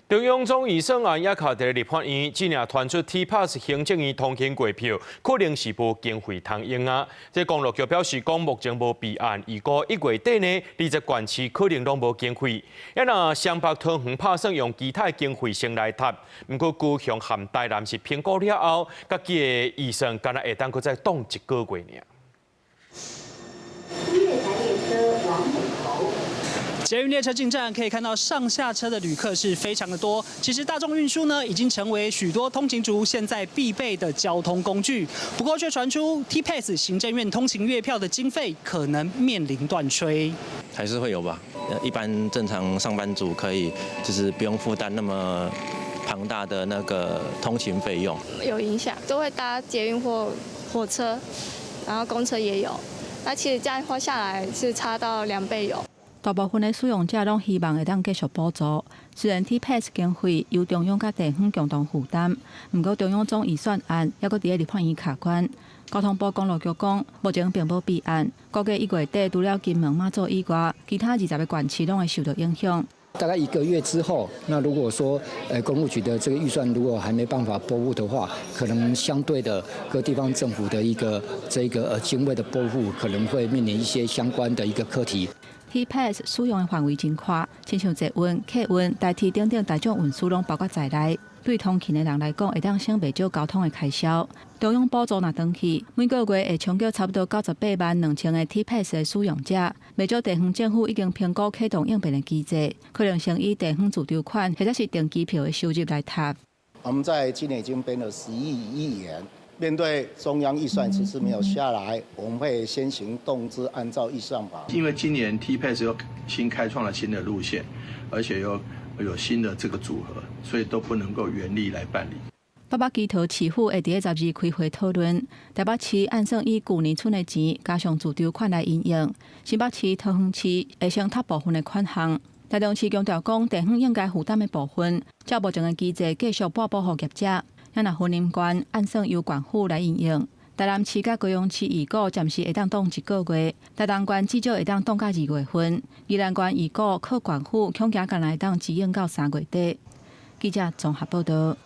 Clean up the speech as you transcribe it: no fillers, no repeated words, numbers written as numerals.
中央总预算案也靠伫立法院，只领传出 T-Pass 行政院通勤月票，可能是无经费通用啊。这公路局表示，讲目前无备案，如果1月底呢，20县市可能拢无经费。也若双北桃园打算用其他经费先来谈，不过高雄含台南是评估了后，家己的预算敢若会当搁再冻1个月尔。捷运列车进站，可以看到上下车的旅客是非常的多。其实大众运输呢，已经成为许多通勤族现在必备的交通工具。不过却传出 T-Pass 行政院通勤月票的经费可能面临断炊，还是会有吧。一般正常上班族可以就是不用负担那么庞大的那个通勤费用。有影响，都会搭捷运或火车，然后公车也有。那其实这样花下来是差到2倍有。大部分的使用者拢希望会当继续补助，虽然 T-Pass 经费由中央甲地方共同负担，不过中央总预算案还阁伫立法院卡关。交通部公路局讲，目前并无备案，估计1月底除了金门、马祖以外，其他20个县市拢会受到影响。大概1个月之后，那如果说公务局的这个预算如果还没办法拨付的话，可能相对的各地方政府的一个经费的拨付，可能会面临一些相关的一个课题。T-Pass 使用的范围真宽，亲像捷运、客运、代替等等大众运输拢包括在内。对通勤的人来讲，会当省袂少交通的开销。中央补助若长去，每个月会冲击差不多982000个 T-Pass 的使用者。袂少地方政府已经评估启动应变的机制，可能先以地方自筹款或者是订机票的收入来搭。我们在今年已经编了11亿元。面对中央预算迟迟没有下来，我们会先行动之，按照预算法。因为今年 T-Pass 又新开创了新的路线，而且又有新的这个组合，所以都不能够原力来办理。北北基桃市府会伫12开会讨论，台北市按算以旧年存的钱加上自筹款来运用，新北市、桃园市会先摊部分的款项。台中市强调讲，地方应该负担的部分，照目前的机制继续拨予业者。也若分林县按算由县府来运用，台南市甲高雄市预估暂时会当冻1个月，台东县至少会当冻到2月份，宜兰县预估靠县府恐惊干来当支援到3月底。记者综合报道。